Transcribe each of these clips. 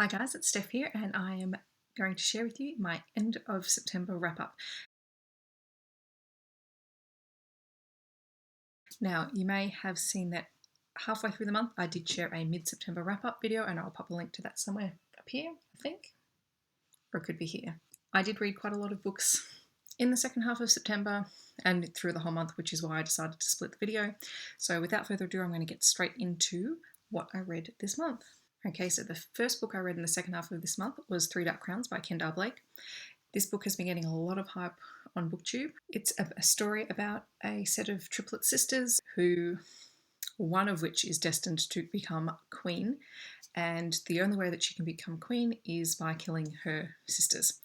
Hi guys, it's Steph here and I am going to share with you my end of September wrap up. Now, you may have seen that halfway through the month I did share a mid-September wrap up video and I'll pop a link to that somewhere up here, I think, or it could be here. I did read quite a lot of books in the second half of September and through the whole month, which is why I decided to split the video. So without further ado, I'm going to get straight into what I read this month. Okay, so the first book I read in the second half of this month was Three Dark Crowns by Kendare Blake. This book has been getting a lot of hype on BookTube. It's a story about a set of triplet sisters who, one of which is destined to become queen, and the only way that she can become queen is by killing her sisters.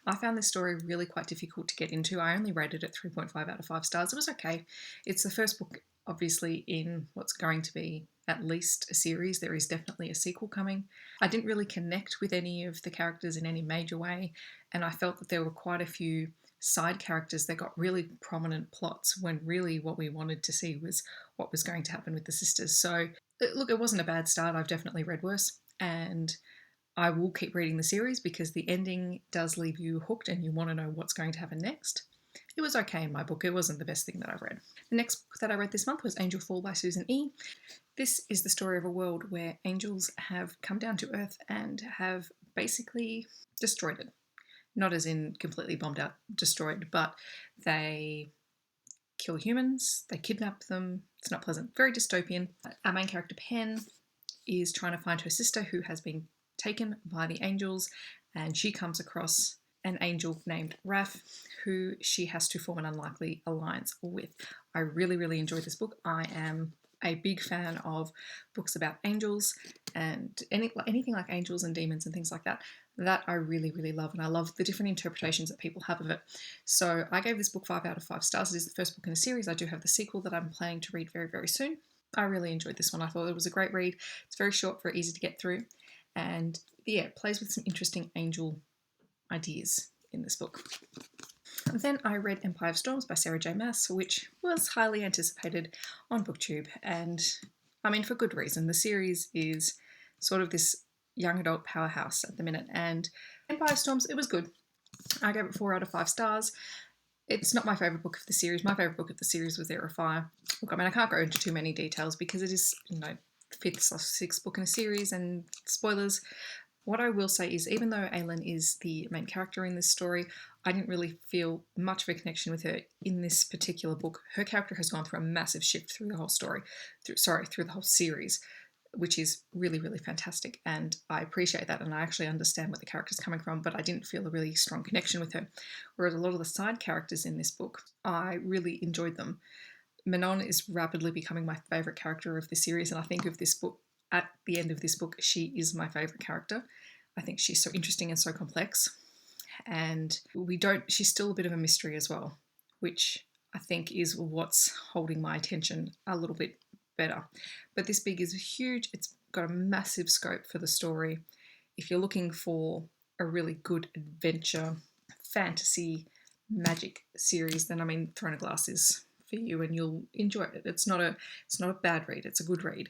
I found this story really quite difficult to get into. I only rated it 3.5 out of 5 stars. It was okay. It's the first book, obviously, in what's going to be at least a series. There is definitely a sequel coming. I didn't really connect with any of the characters in any major way, and I felt that there were quite a few side characters that got really prominent plots when really what we wanted to see was what was going to happen with the sisters. So look, it wasn't a bad start. I've definitely read worse, and I will keep reading the series because the ending does leave you hooked and you want to know what's going to happen next. It was okay in my book. It wasn't the best thing that I've read. The next book that I read this month was Angel Fall by Susan E. This is the story of a world where angels have come down to Earth and have basically destroyed it. Not as in completely bombed out, destroyed, but they kill humans, they kidnap them. It's not pleasant. Very dystopian. Our main character, Pen, is trying to find her sister who has been taken by the angels, and she comes across an angel named Raph, who she has to form an unlikely alliance with. I really, really enjoyed this book. I am a big fan of books about angels and anything like angels and demons and things like that. That I really, really love, and I love the different interpretations that people have of it. So I gave this book 5 out of 5 stars. It is the first book in a series. I do have the sequel that I'm planning to read very, very soon. I really enjoyed this one. I thought it was a great read. It's very short, very easy to get through, and yeah, it plays with some interesting angel ideas in this book. And then I read Empire of Storms by Sarah J Maas, which was highly anticipated on BookTube, and I mean for good reason. The series is sort of this young adult powerhouse at the minute, and Empire of Storms, it was good. I gave it 4 out of 5 stars. It's not my favourite book of the series. My favourite book of the series was Heir of Fire. Look, I mean, I can't go into too many details because it is, the 5th or 6th book in a series and spoilers. What I will say is, even though Aelin is the main character in this story, I didn't really feel much of a connection with her in this particular book. Her character has gone through a massive shift through the whole story, through the whole series, which is really, really fantastic, and I appreciate that, and I actually understand where the character's coming from, but I didn't feel a really strong connection with her. Whereas a lot of the side characters in this book, I really enjoyed them. Manon is rapidly becoming my favourite character of the series, and I think of this book, at the end of this book, she is my favourite character. I think she's so interesting and so complex, and she's still a bit of a mystery as well, which I think is what's holding my attention a little bit better. But this big is huge. It's got a massive scope for the story. If you're looking for a really good adventure, fantasy, magic series, then I mean Throne of Glass is for you and you'll enjoy it. It's not a bad read, it's a good read.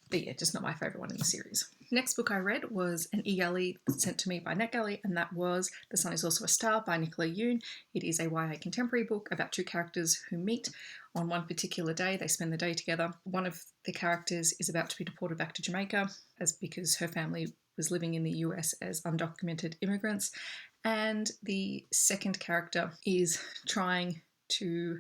But yeah, just not my favourite one in the series. Next book I read was an e-galley sent to me by NetGalley, and that was The Sun is Also a Star by Nicola Yoon. It is a YA contemporary book about two characters who meet on one particular day. They spend the day together. One of the characters is about to be deported back to Jamaica because her family was living in the US as undocumented immigrants, and the second character is trying to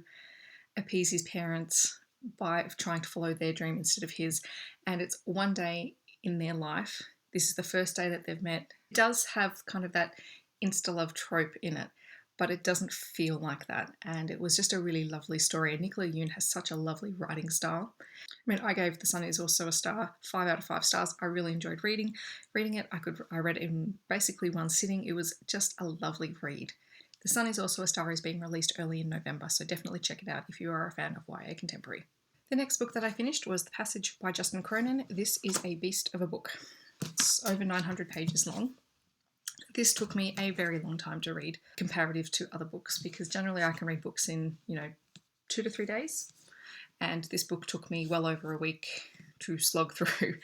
appease his parents by trying to follow their dream instead of his. And it's one day in their life. This is the first day that they've met. It does have kind of that insta-love trope in it, but it doesn't feel like that. And it was just a really lovely story. And Nicola Yoon has such a lovely writing style. I mean, I gave The Sun is Also a Star 5 out of 5 stars. I really enjoyed reading it. I read it in basically one sitting. It was just a lovely read. The Sun is Also a Star is being released early in November, so definitely check it out if you are a fan of YA contemporary. The next book that I finished was The Passage by Justin Cronin. This is a beast of a book. It's over 900 pages long. This took me a very long time to read, comparative to other books, because generally I can read books in, 2 to 3 days. And this book took me well over a week to slog through,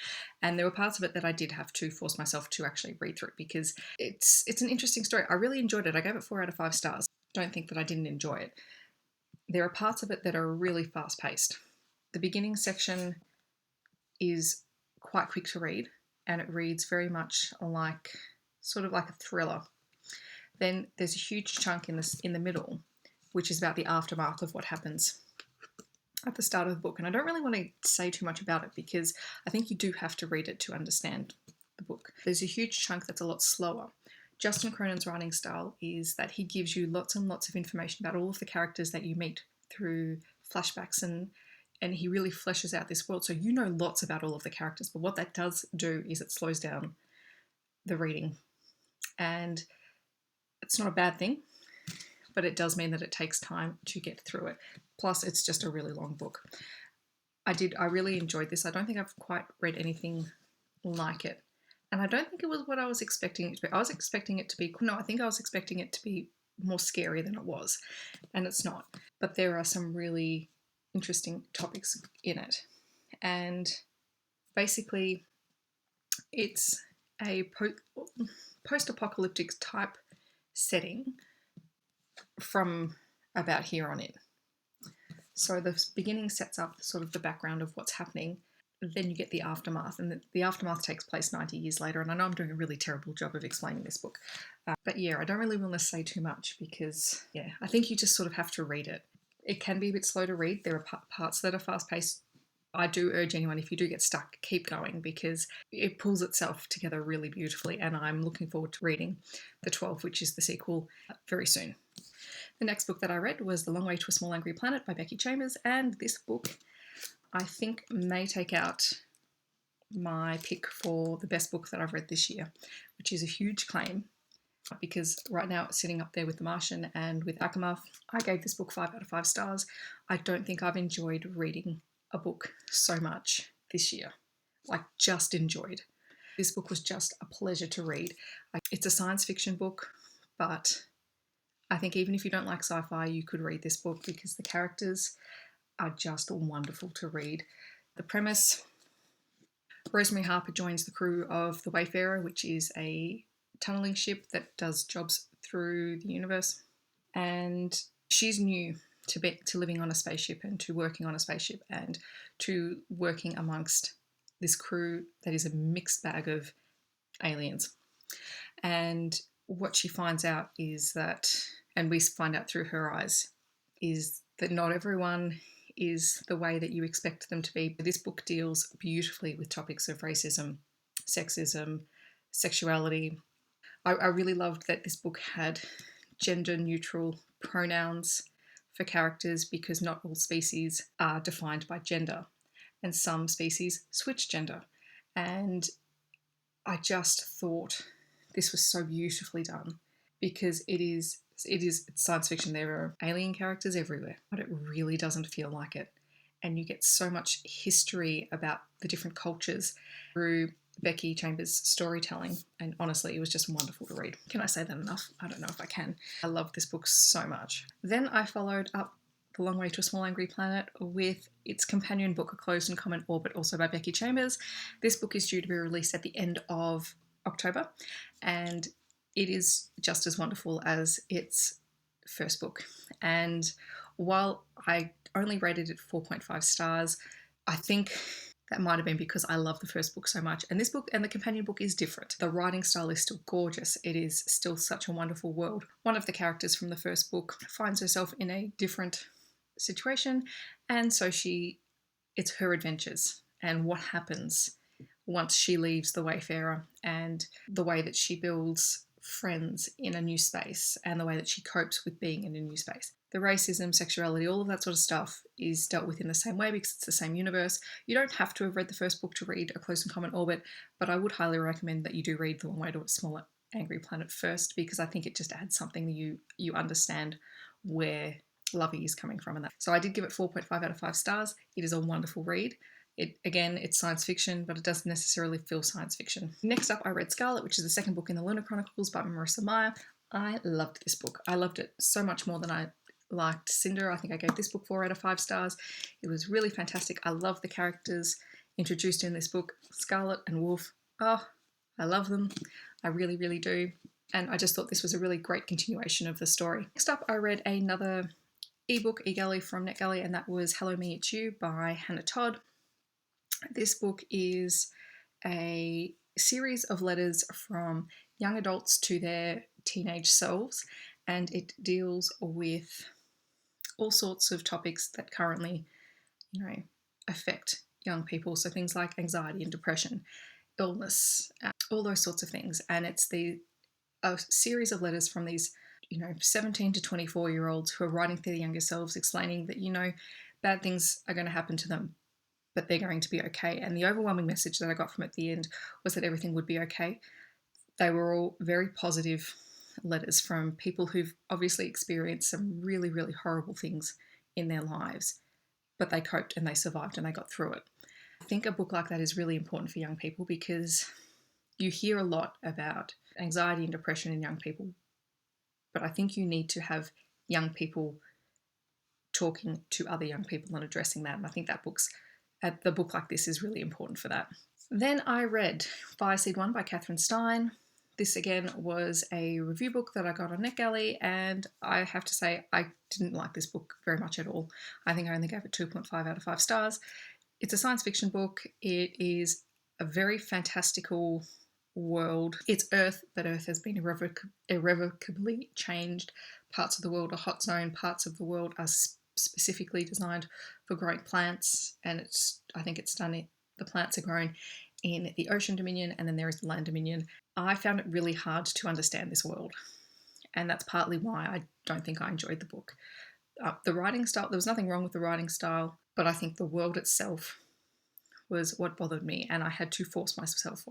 and there were parts of it that I did have to force myself to actually read through because it's an interesting story. I really enjoyed it. I gave it 4 out of 5 stars. Don't think that I didn't enjoy it. There are parts of it that are really fast paced. The beginning section is quite quick to read, and it reads very much like sort of like a thriller. Then there's a huge chunk in the middle, which is about the aftermath of what happens at the start of the book. And I don't really want to say too much about it because I think you do have to read it to understand the book. There's a huge chunk that's a lot slower. Justin Cronin's writing style is that he gives you lots and lots of information about all of the characters that you meet through flashbacks, and he really fleshes out this world. So you know lots about all of the characters, but what that does do is it slows down the reading. And it's not a bad thing, but it does mean that it takes time to get through it. Plus, it's just a really long book. I really enjoyed this. I don't think I've quite read anything like it. And I don't think it was what I was expecting it to be. I think I was expecting it to be more scary than it was. And it's not. But there are some really interesting topics in it. And basically, it's a post-apocalyptic type setting from about here on in. So the beginning sets up sort of the background of what's happening. Then you get the aftermath, and the aftermath takes place 90 years later. And I know I'm doing a really terrible job of explaining this book. But yeah, I don't really want to say too much because, yeah, I think you just sort of have to read it. It can be a bit slow to read. There are parts that are fast-paced. I do urge anyone, if you do get stuck, keep going because it pulls itself together really beautifully. And I'm looking forward to reading The 12, which is the sequel, very soon. The next book that I read was The Long Way to a Small Angry Planet by Becky Chambers, and this book I think may take out my pick for the best book that I've read this year, which is a huge claim because right now it's sitting up there with The Martian and with Asimov. I gave this book 5 out of 5 stars. I don't think I've enjoyed reading a book so much this year. Like, just enjoyed. This book was just a pleasure to read. It's a science fiction book, but I think even if you don't like sci-fi, you could read this book because the characters are just wonderful to read. The premise: Rosemary Harper joins the crew of the Wayfarer, which is a tunneling ship that does jobs through the universe. And she's new to living on a spaceship and to working on a spaceship and to working amongst this crew that is a mixed bag of aliens. And what she finds out is that, and we find out through her eyes, is that not everyone is the way that you expect them to be. This book deals beautifully with topics of racism, sexism, sexuality. I really loved that this book had gender-neutral pronouns for characters because not all species are defined by gender, and some species switch gender. And I just thought this was so beautifully done because it's science fiction. There are alien characters everywhere, but it really doesn't feel like it. And you get so much history about the different cultures through Becky Chambers' storytelling. And honestly, it was just wonderful to read. Can I say that enough? I don't know if I can. I love this book so much. Then I followed up The Long Way to a Small Angry Planet with its companion book, A Closed and Common Orbit, also by Becky Chambers. This book is due to be released at the end of October, and it is just as wonderful as its first book. And while I only rated it 4.5 stars, I think that might have been because I love the first book so much. And this book and the companion book is different. The writing style is still gorgeous. It is still such a wonderful world. One of the characters from the first book finds herself in a different situation, and so it's her adventures and what happens once she leaves the Wayfarer, and the way that she builds friends in a new space and the way that she copes with being in a new space. The racism, sexuality, all of that sort of stuff is dealt with in the same way because it's the same universe. You don't have to have read the first book to read A Close and Common Orbit, but I would highly recommend that you do read The Long Way to a Small Angry Planet first, because I think it just adds something that you understand where Lovey is coming from. So I did give it 4.5 out of 5 stars. It is a wonderful read. It's science fiction, but it doesn't necessarily feel science fiction. Next up, I read Scarlet, which is the second book in the Lunar Chronicles by Marissa Meyer. I loved this book. I loved it so much more than I liked Cinder. I think I gave this book 4 out of 5 stars. It was really fantastic. I love the characters. introduced in this book, Scarlet and Wolf. Oh, I love them. I really, really do. And I just thought this was a really great continuation of the story. Next up, I read another ebook, eGalley from NetGalley, and that was Hello Me It's You by Hannah Todd. This book is a series of letters from young adults to their teenage selves, and it deals with all sorts of topics that currently, affect young people. So things like anxiety and depression, illness, all those sorts of things. And it's a series of letters from these 17 to 24-year-olds who are writing to their younger selves, explaining that bad things are going to happen to them, but they're going to be okay. And the overwhelming message that I got from at the end was that everything would be okay. They were all very positive letters from people who've obviously experienced some really, really horrible things in their lives, but they coped and they survived and they got through it. I think a book like that is really important for young people because you hear a lot about anxiety and depression in young people, but I think you need to have young people talking to other young people and addressing that. And I think the book like this is really important for that. Then I read Fireseed 1 by Katherine Stein. This again was a review book that I got on NetGalley, and I have to say I didn't like this book very much at all. I think I only gave it 2.5 out of 5 stars. It's a science fiction book. It is a very fantastical world. It's Earth, but Earth has been irrevocably changed. Parts of the world are hot zone, parts of the world are specifically designed for growing plants, and I think it's done it. The plants are grown in the Ocean Dominion, and then there is the Land Dominion. I found it really hard to understand this world, and that's partly why I don't think I enjoyed the book. The writing style, there was nothing wrong with the writing style, but I think the world itself was what bothered me, and I had to force myself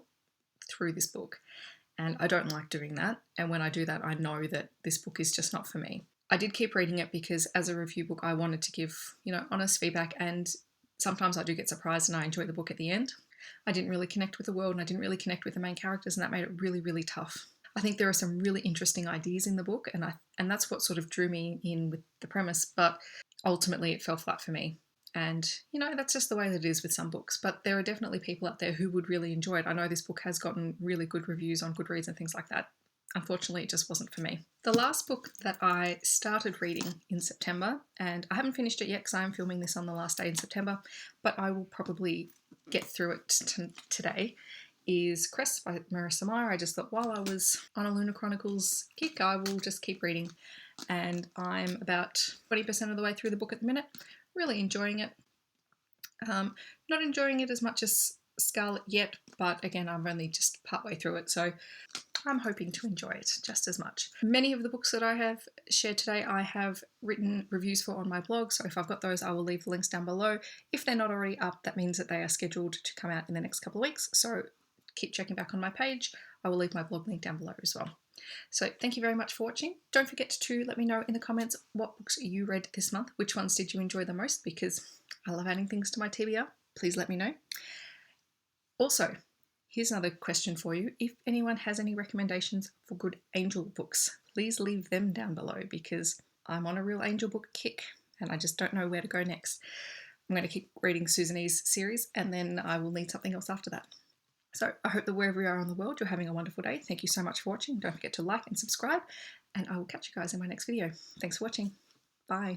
through this book, and I don't like doing that. And when I do that, I know that this book is just not for me. I did keep reading it because as a review book, I wanted to give, honest feedback, and sometimes I do get surprised and I enjoy the book at the end. I didn't really connect with the world and I didn't really connect with the main characters, and that made it really, really tough. I think there are some really interesting ideas in the book, and that's what sort of drew me in with the premise, but ultimately it fell flat for me. And, that's just the way that it is with some books, but there are definitely people out there who would really enjoy it. I know this book has gotten really good reviews on Goodreads and things like that. Unfortunately, it just wasn't for me. The last book that I started reading in September, and I haven't finished it yet because I am filming this on the last day in September, but I will probably get through it today, is Cress by Marissa Meyer. I just thought while I was on a Lunar Chronicles kick, I will just keep reading. And I'm about 20% of the way through the book at the minute. Really enjoying it. Not enjoying it as much as Scarlet yet, but again, I'm only just partway through it, so I'm hoping to enjoy it just as much. Many of the books that I have shared today, I have written reviews for on my blog, so if I've got those, I will leave the links down below. If they're not already up, that means that they are scheduled to come out in the next couple of weeks, so keep checking back on my page. I will leave my blog link down below as well. So thank you very much for watching. Don't forget to let me know in the comments what books you read this month. Which ones did you enjoy the most? Because I love adding things to my TBR. Please let me know. Also, here's another question for you. If anyone has any recommendations for good angel books, please leave them down below because I'm on a real angel book kick and I just don't know where to go next. I'm going to keep reading Susan E's series and then I will need something else after that. So I hope that wherever you are in the world, you're having a wonderful day. Thank you so much for watching. Don't forget to like and subscribe, and I will catch you guys in my next video. Thanks for watching. Bye.